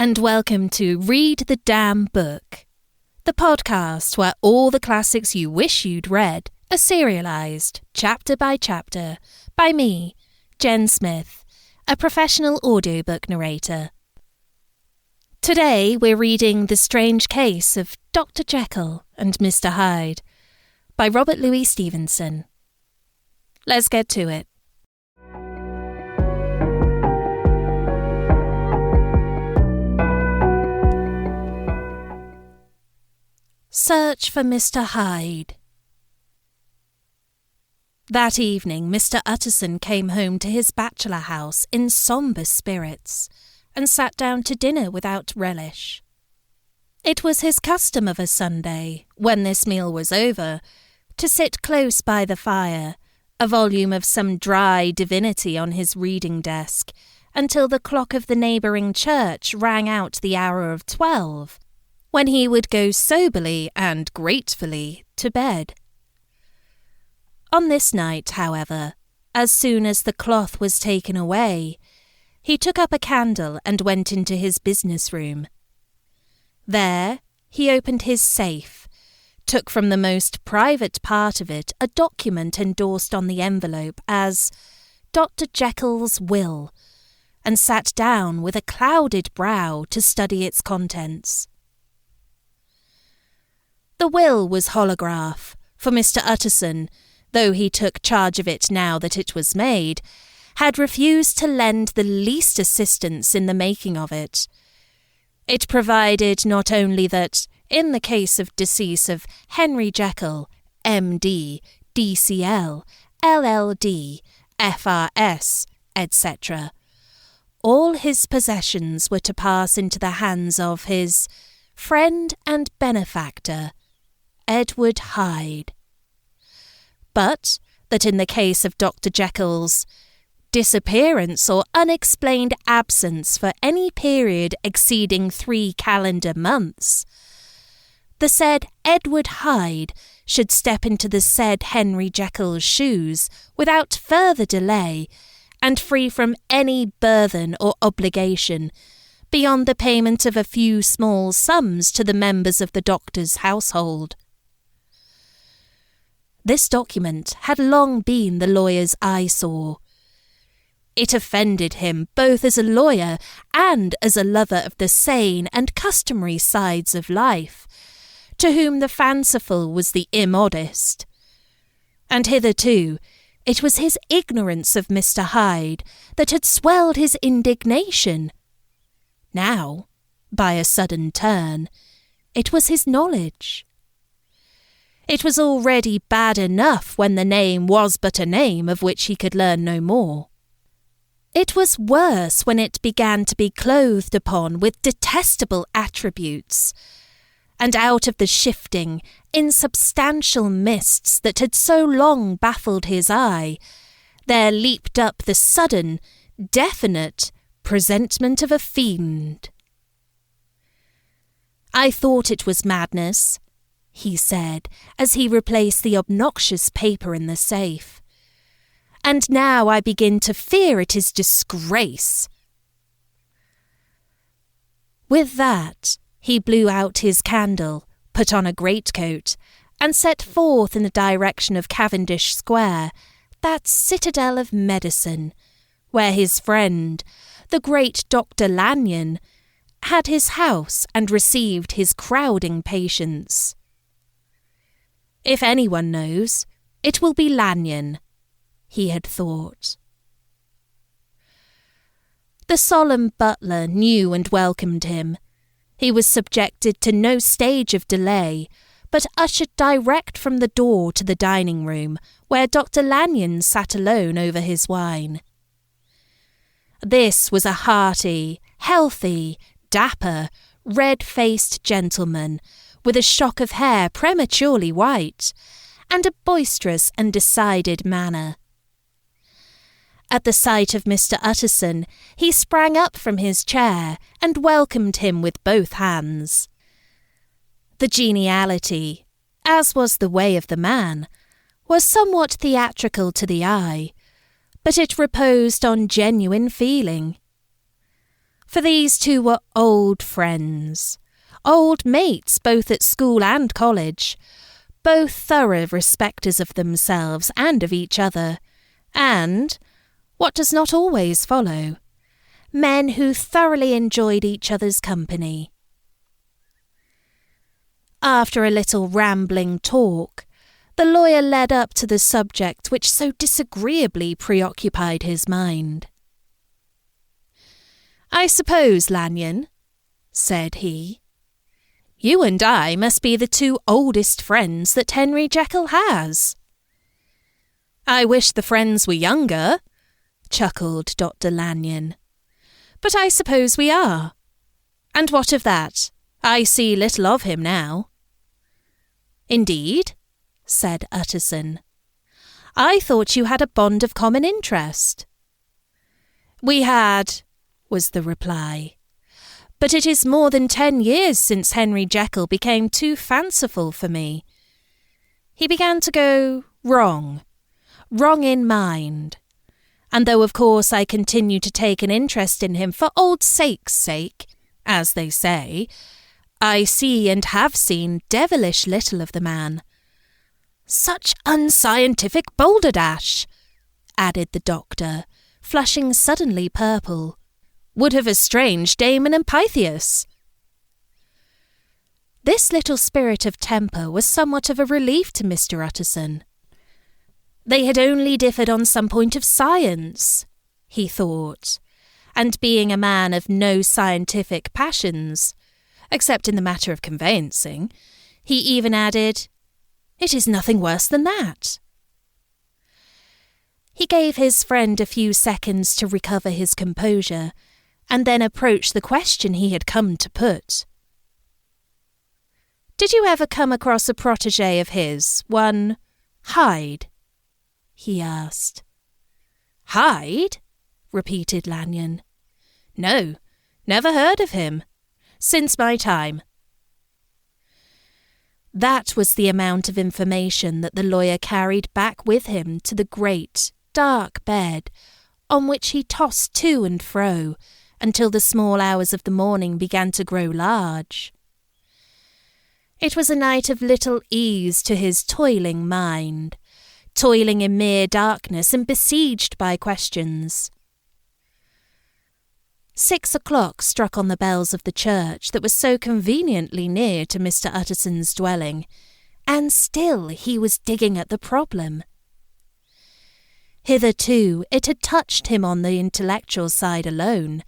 and welcome to Read the Damn Book, the podcast where all the classics you wish you'd read are serialised, chapter by chapter, by me, Jen Smith, a professional audiobook narrator. Today we're reading The Strange Case of Dr. Jekyll and Mr. Hyde by Robert Louis Stevenson. Let's get to it. Search for Mr. Hyde. That evening, Mr. Utterson came home to his bachelor house in sombre spirits and sat down to dinner without relish. It was his custom of a Sunday, when this meal was over, to sit close by the fire, a volume of some dry divinity on his reading desk, until the clock of the neighbouring church rang out the hour of 12, when he would go soberly and gratefully to bed. On this night, however, as soon as the cloth was taken away, he took up a candle and went into his business room. There he opened his safe, took from the most private part of it a document endorsed on the envelope as Dr. Jekyll's will, and sat down with a clouded brow to study its contents. The will was holograph, for Mr. Utterson, though he took charge of it now that it was made, had refused to lend the least assistance in the making of it. It provided not only that, in the case of decease of Henry Jekyll, M.D., D.C.L., LL.D., F.R.S., etc., all his possessions were to pass into the hands of his friend and benefactor, Edward Hyde, but that in the case of Dr. Jekyll's disappearance or unexplained absence for any period exceeding 3 calendar months, the said Edward Hyde should step into the said Henry Jekyll's shoes without further delay and free from any burthen or obligation beyond the payment of a few small sums to the members of the doctor's household. This document had long been the lawyer's eyesore. It offended him both as a lawyer and as a lover of the sane and customary sides of life, to whom the fanciful was the immodest. And hitherto it was his ignorance of Mr. Hyde that had swelled his indignation. Now, by a sudden turn, it was his knowledge. It was already bad enough when the name was but a name of which he could learn no more. It was worse when it began to be clothed upon with detestable attributes, and out of the shifting, insubstantial mists that had so long baffled his eye, there leaped up the sudden, definite presentment of a fiend. "I thought it was madness," he said, as he replaced the obnoxious paper in the safe. "And now I begin to fear it is disgrace." With that, he blew out his candle, put on a greatcoat, and set forth in the direction of Cavendish Square, that citadel of medicine, where his friend, the great Dr. Lanyon, had his house and received his crowding patients. If anyone knows, it will be Lanyon, he had thought. The solemn butler knew and welcomed him. He was subjected to no stage of delay, but ushered direct from the door to the dining-room, where Dr. Lanyon sat alone over his wine. This was a hearty, healthy, dapper, red-faced gentleman, with a shock of hair prematurely white, and a boisterous and decided manner. At the sight of Mr. Utterson, he sprang up from his chair and welcomed him with both hands. The geniality, as was the way of the man, was somewhat theatrical to the eye, but it reposed on genuine feeling. For these two were old friends, old mates both at school and college, both thorough respecters of themselves and of each other, and, what does not always follow, men who thoroughly enjoyed each other's company. After a little rambling talk, the lawyer led up to the subject which so disagreeably preoccupied his mind. "I suppose, Lanyon," said he, "you and I must be the two oldest friends that Henry Jekyll has." "I wish the friends were younger," chuckled Dr. Lanyon. "But I suppose we are. And what of that? I see little of him now." "Indeed?" said Utterson. "I thought you had a bond of common interest." "We had," was the reply. "But it is more than 10 years since Henry Jekyll became too fanciful for me. He began to go wrong in mind. And though of course I continue to take an interest in him for old sake's sake, as they say, I see and have seen devilish little of the man." "Such unscientific balderdash," added the doctor, flushing suddenly purple. "Would have estranged Damon and Pythias." This little spirit of temper was somewhat of a relief to Mr. Utterson. They had only differed on some point of science, he thought, and being a man of no scientific passions, except in the matter of conveyancing, he even added, "It is nothing worse than that." He gave his friend a few seconds to recover his composure, and then approached the question he had come to put. "Did you ever come across a protégé of his, one Hyde?" he asked. "Hyde?" repeated Lanyon. "No, never heard of him. Since my time." That was the amount of information that the lawyer carried back with him to the great, dark bed, on which he tossed to and fro until the small hours of the morning began to grow large. It was a night of little ease to his toiling mind, toiling in mere darkness and besieged by questions. 6 o'clock struck on the bells of the church that was so conveniently near to Mr. Utterson's dwelling, and still he was digging at the problem. Hitherto it had touched him on the intellectual side alone,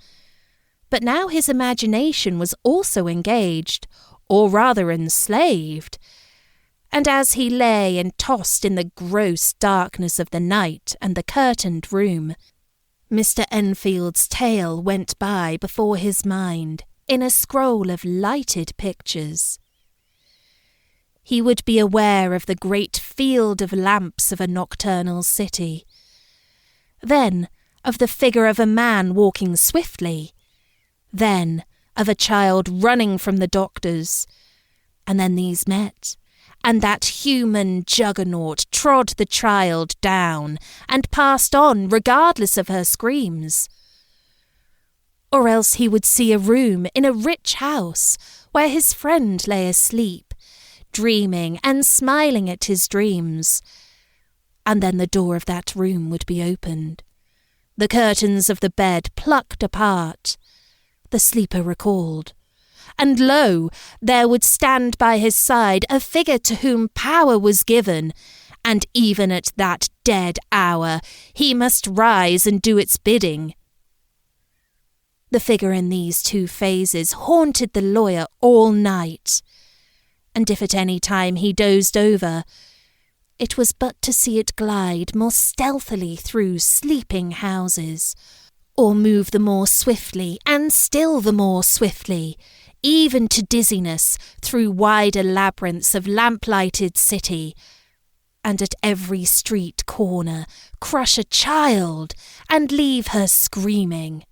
but now his imagination was also engaged, or rather enslaved, and as he lay and tossed in the gross darkness of the night and the curtained room, Mr. Enfield's tale went by before his mind in a scroll of lighted pictures. He would be aware of the great field of lamps of a nocturnal city, then of the figure of a man walking swiftly, then of a child running from the doctors, and then these met, and that human juggernaut trod the child down and passed on regardless of her screams. Or else he would see a room in a rich house where his friend lay asleep, dreaming and smiling at his dreams, and then the door of that room would be opened, the curtains of the bed plucked apart, the sleeper recalled, and lo, there would stand by his side a figure to whom power was given, and even at that dead hour he must rise and do its bidding. The figure in these two phases haunted the lawyer all night, and if at any time he dozed over, it was but to see it glide more stealthily through sleeping houses, or move the more swiftly and still the more swiftly, even to dizziness through wider labyrinths of lamp-lighted city, and at every street corner crush a child and leave her screaming.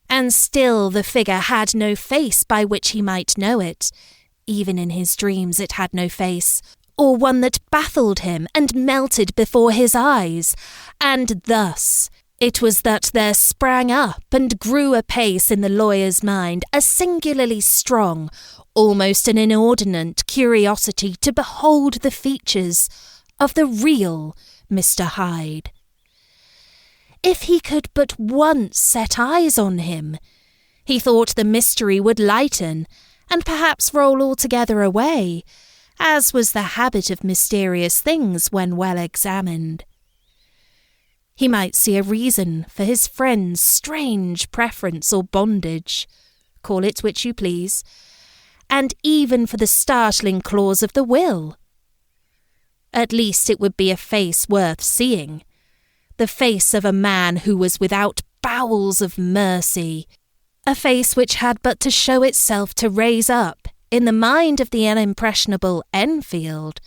And still the figure had no face by which he might know it. Even in his dreams it had no face, or one that baffled him and melted before his eyes, and thus, It was that there sprang up and grew apace in the lawyer's mind a singularly strong, almost an inordinate curiosity to behold the features of the real Mr. Hyde. If he could but once set eyes on him, he thought the mystery would lighten and perhaps roll altogether away, as was the habit of mysterious things when well examined. He might see a reason for his friend's strange preference or bondage, call it which you please, and even for the startling clause of the will. At least it would be a face worth seeing, the face of a man who was without bowels of mercy, a face which had but to show itself to raise up, in the mind of the unimpressionable Enfield,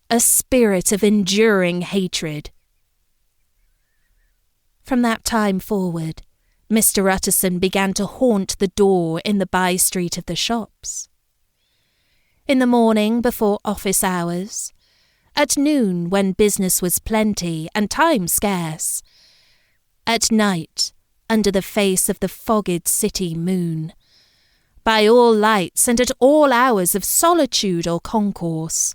a spirit of enduring hatred. From that time forward, Mr. Utterson began to haunt the door in the by-street of the shops. In the morning before office hours, at noon when business was plenty and time scarce, at night under the face of the fogged city moon, by all lights and at all hours of solitude or concourse,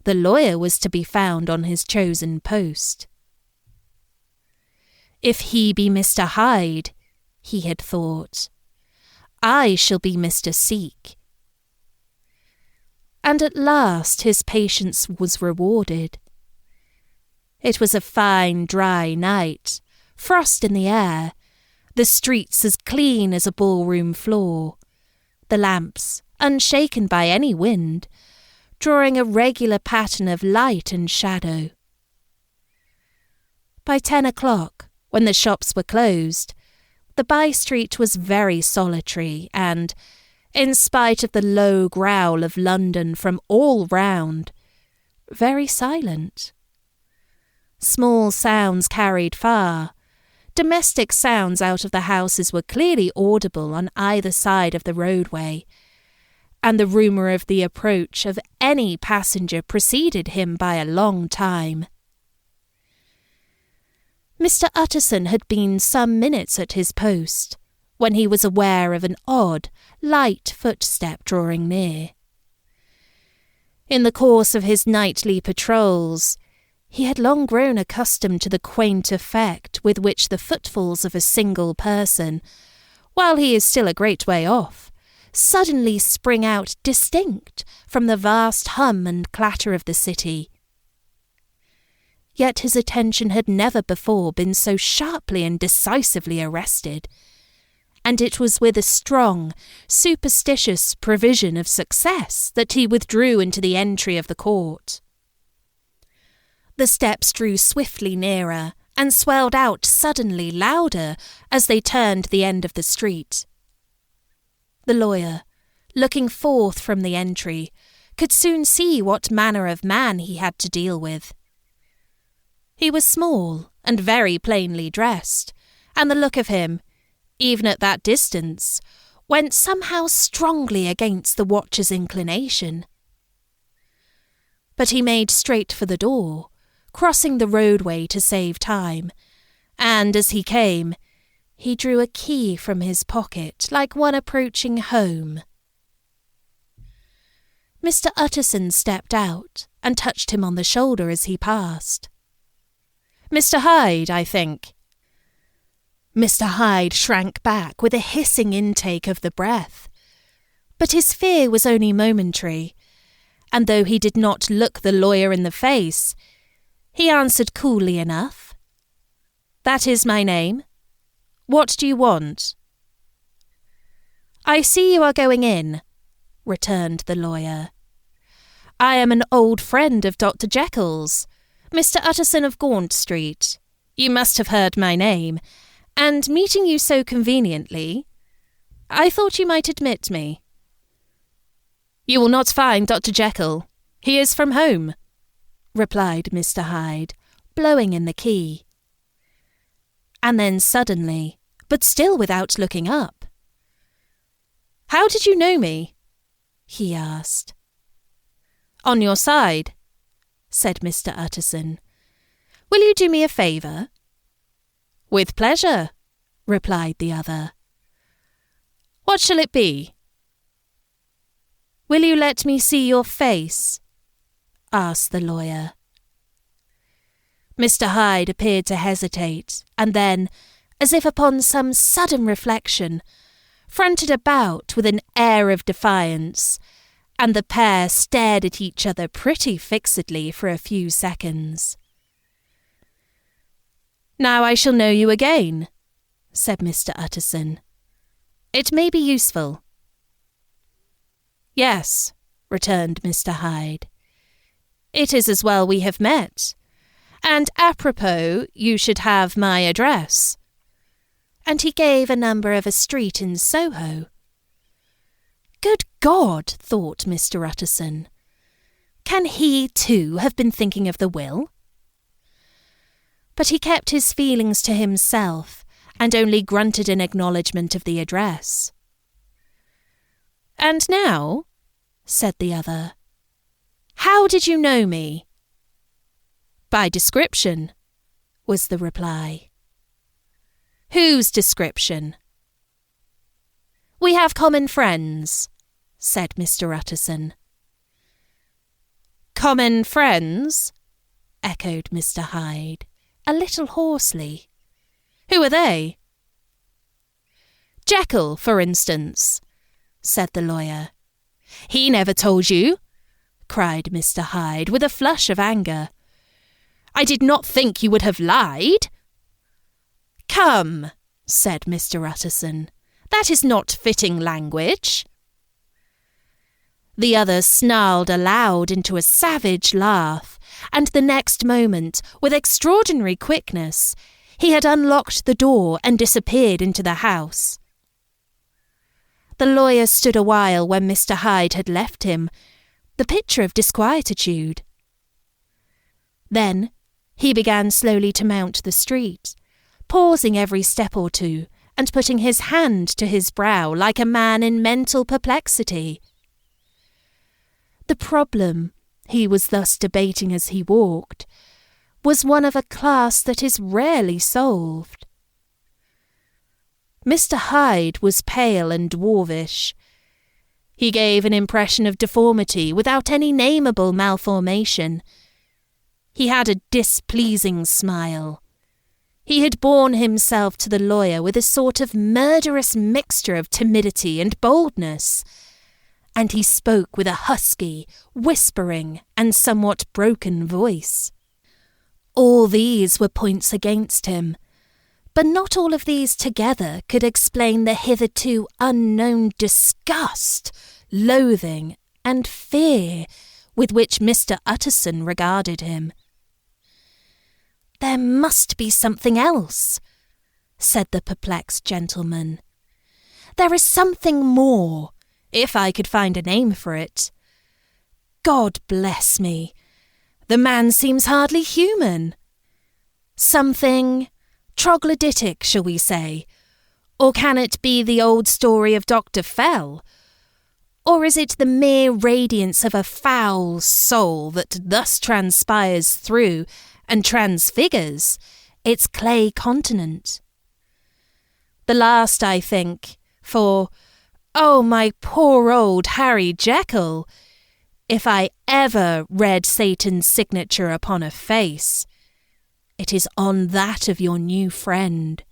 the lawyer was to be found on his chosen post. If he be Mr. Hyde, he had thought, I shall be Mr. Seek. And at last his patience was rewarded. It was a fine, dry night, frost in the air, the streets as clean as a ballroom floor, the lamps, unshaken by any wind, drawing a regular pattern of light and shadow. By 10 o'clock, when the shops were closed, the by-street was very solitary and, in spite of the low growl of London from all round, very silent. Small sounds carried far. Domestic sounds out of the houses were clearly audible on either side of the roadway, and the rumour of the approach of any passenger preceded him by a long time. Mr. Utterson had been some minutes at his post, when he was aware of an odd, light footstep drawing near. In the course of his nightly patrols, he had long grown accustomed to the quaint effect with which the footfalls of a single person, while he is still a great way off, suddenly spring out distinct from the vast hum and clatter of the city. Yet his attention had never before been so sharply and decisively arrested, and it was with a strong, superstitious prevision of success that he withdrew into the entry of the court. The steps drew swiftly nearer and swelled out suddenly louder as they turned the end of the street. The lawyer, looking forth from the entry, could soon see what manner of man he had to deal with. He was small and very plainly dressed, and the look of him, even at that distance, went somehow strongly against the watcher's inclination. But he made straight for the door, crossing the roadway to save time, and as he came, he drew a key from his pocket like one approaching home. Mr. Utterson stepped out and touched him on the shoulder as he passed. "Mr. Hyde, I think." Mr. Hyde shrank back with a hissing intake of the breath, but his fear was only momentary, and though he did not look the lawyer in the face, he answered coolly enough, "That is my name. What do you want?" "I see you are going in," returned the lawyer. "I am an old friend of Dr. Jekyll's, Mr. Utterson of Gaunt Street. You must have heard my name, and meeting you so conveniently, I thought you might admit me." "You will not find Dr. Jekyll. He is from home," replied Mr. Hyde, blowing in the key. And then suddenly, but still without looking up, "How did you know me?" he asked. "On your side," said Mr. Utterson. "Will you do me a favour?" "With pleasure," replied the other. "What shall it be?" "Will you let me see your face?" asked the lawyer. Mr. Hyde appeared to hesitate, and then, as if upon some sudden reflection, fronted about with an air of defiance, and the pair stared at each other pretty fixedly for a few seconds. "Now I shall know you again," said Mr. Utterson. "It may be useful." "Yes," returned Mr. Hyde. "It is as well we have met. And apropos, you should have my address." And he gave a number of a street in Soho. Good God, thought Mr. Utterson. Can he, too, have been thinking of the will? But he kept his feelings to himself, and only grunted in acknowledgment of the address. "And now," said the other, "how did you know me?" "By description," was the reply. "Whose description?" "We have common friends," said Mr. Utterson. "Common friends?" echoed Mr. Hyde, a little hoarsely. "Who are they?" "Jekyll, for instance," said the lawyer. "He never told you," cried Mr. Hyde, with a flush of anger. "I did not think you would have lied." "Come," said Mr. Utterson, "that is not fitting language." The other snarled aloud into a savage laugh, and the next moment, with extraordinary quickness, he had unlocked the door and disappeared into the house. The lawyer stood a while when Mr. Hyde had left him, the picture of disquietude. Then he began slowly to mount the street, pausing every step or two, and putting his hand to his brow like a man in mental perplexity. The problem he was thus debating as he walked was one of a class that is rarely solved. Mr. Hyde was pale and dwarfish. He gave an impression of deformity without any nameable malformation. He had a displeasing smile. He had borne himself to the lawyer with a sort of murderous mixture of timidity and boldness, and he spoke with a husky, whispering, and somewhat broken voice. All these were points against him, but not all of these together could explain the hitherto unknown disgust, loathing, and fear with which Mr. Utterson regarded him. "There must be something else," said the perplexed gentleman. "There is something more, if I could find a name for it. God bless me, the man seems hardly human. Something troglodytic, shall we say? Or can it be the old story of Dr. Fell? Or is it the mere radiance of a foul soul that thus transpires through and transfigures its clay continent? The last, I think, for, oh, my poor old Harry Jekyll, if I ever read Satan's signature upon a face, it is on that of your new friend."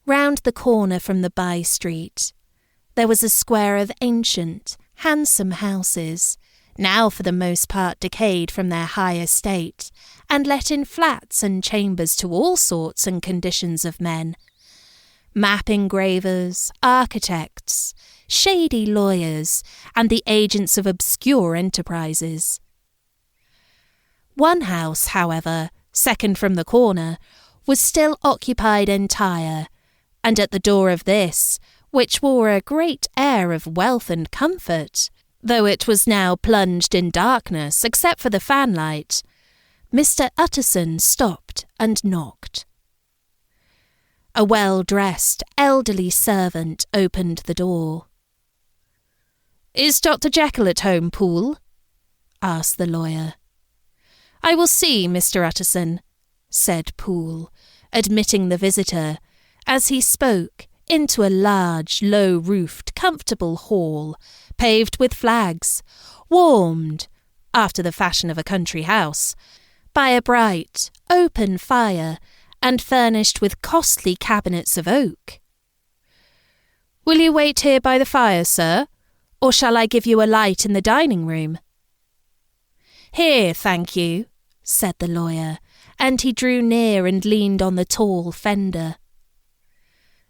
Round the corner from the by-street, there was a square of ancient, handsome houses, now for the most part decayed from their high estate, and let in flats and chambers to all sorts and conditions of men. Map engravers, architects, shady lawyers, and the agents of obscure enterprises. One house, however, second from the corner, was still occupied entire, and at the door of this, which wore a great air of wealth and comfort, though it was now plunged in darkness except for the fanlight, Mr. Utterson stopped and knocked. A well-dressed, elderly servant opened the door. "Is Dr. Jekyll at home, Poole?" asked the lawyer. "I will see, Mr. Utterson," said Poole, admitting the visitor, as he spoke, into a large, low-roofed, comfortable hall, paved with flags, warmed, after the fashion of a country house, by a bright, open fire, and furnished with costly cabinets of oak. "Will you wait here by the fire, sir, or shall I give you a light in the dining-room?" "Here, thank you," said the lawyer, and he drew near and leaned on the tall fender.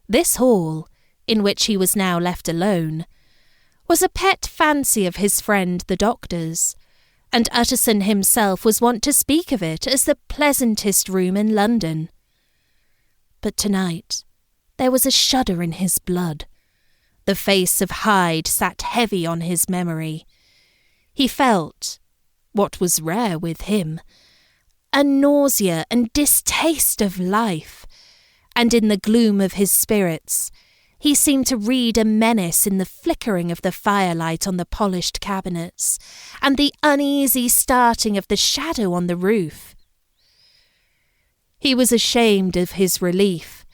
This hall, in which he was now left alone, was a pet fancy of his friend the doctor's, and Utterson himself was wont to speak of it as the pleasantest room in London. But tonight there was a shudder in his blood. The face of Hyde sat heavy on his memory. He felt, what was rare with him, a nausea and distaste of life, and in the gloom of his spirits he seemed to read a menace in the flickering of the firelight on the polished cabinets, and the uneasy starting of the shadow on the roof. He was ashamed of his relief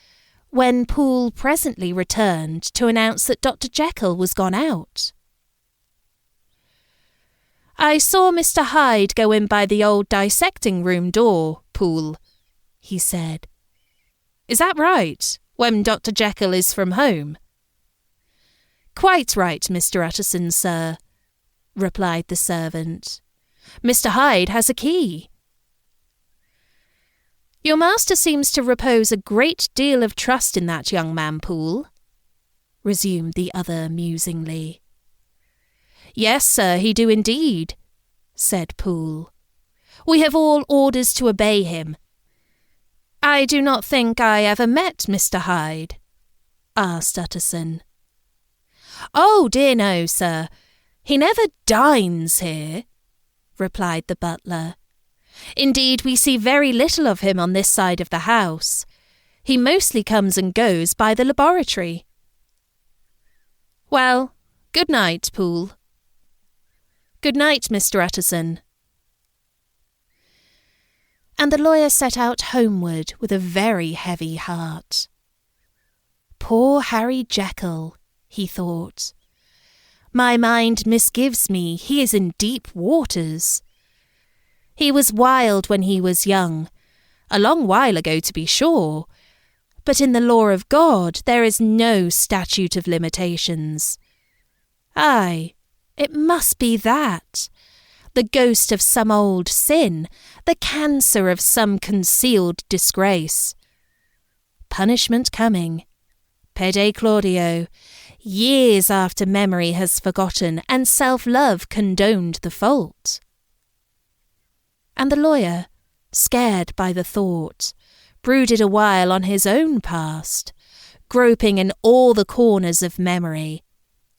when Poole presently returned to announce that Dr. Jekyll was gone out. "I saw Mr. Hyde go in by the old dissecting-room door, Poole," he said. "Is that right, when Dr. Jekyll is from home?" "Quite right, Mr. Utterson, sir," replied the servant. "Mr. Hyde has a key." "Your master seems to repose a great deal of trust in that young man, Poole," resumed the other musingly. "Yes, sir, he do indeed," said Poole. "We have all orders to obey him." "I do not think I ever met Mr. Hyde?" asked Utterson. "Oh, dear no, sir. He never dines here," replied the butler. "Indeed, we see very little of him on this side of the house. He mostly comes and goes by the laboratory." "Well, good night, Poole." "Good night, Mr. Utterson." And the lawyer set out homeward with a very heavy heart. "Poor Harry Jekyll," he thought. "My mind misgives me he is in deep waters. He was wild when he was young, a long while ago to be sure, but in the law of God there is no statute of limitations. Aye, it must be that, the ghost of some old sin, the cancer of some concealed disgrace. Punishment coming, pede Claudio, years after memory has forgotten and self-love condoned the fault." And the lawyer, scared by the thought, brooded a while on his own past, groping in all the corners of memory,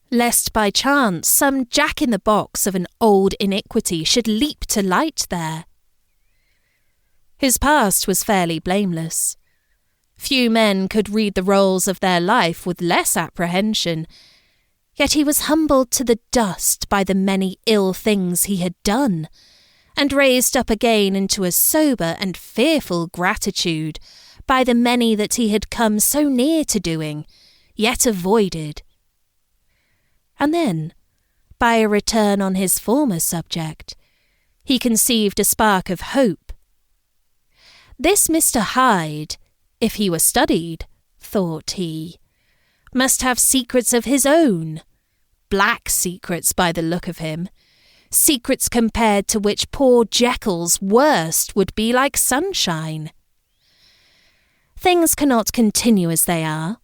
lest by chance some jack-in-the-box of an old iniquity should leap to light there. His past was fairly blameless. Few men could read the rolls of their life with less apprehension, yet he was humbled to the dust by the many ill things he had done, and raised up again into a sober and fearful gratitude by the many that he had come so near to doing, yet avoided. And then, by a return on his former subject, he conceived a spark of hope. This Mr. Hyde, if he were studied, thought he, must have secrets of his own, black secrets by the look of him, secrets compared to which poor Jekyll's worst would be like sunshine. Things cannot continue as they are.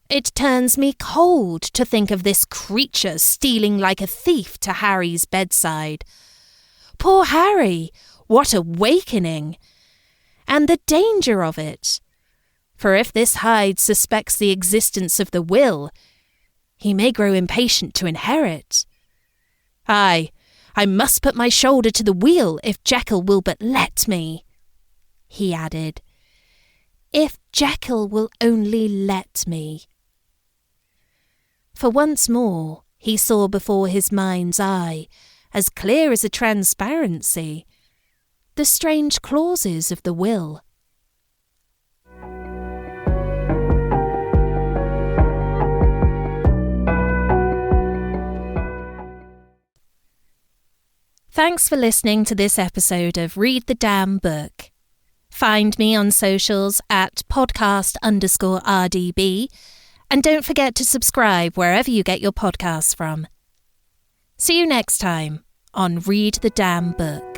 It turns me cold to think of this creature stealing like a thief to Harry's bedside. Poor Harry, what awakening! And the danger of it. For if this Hyde suspects the existence of the will, he may grow impatient to inherit. Aye, I must put my shoulder to the wheel if Jekyll will but let me, he added. If Jekyll will only let me. For once more he saw before his mind's eye, as clear as a transparency, the strange clauses of the will. Thanks for listening to this episode of Read the Damn Book. Find me on socials at podcast_RDB, and don't forget to subscribe wherever you get your podcasts from. See you next time on Read the Damn Book.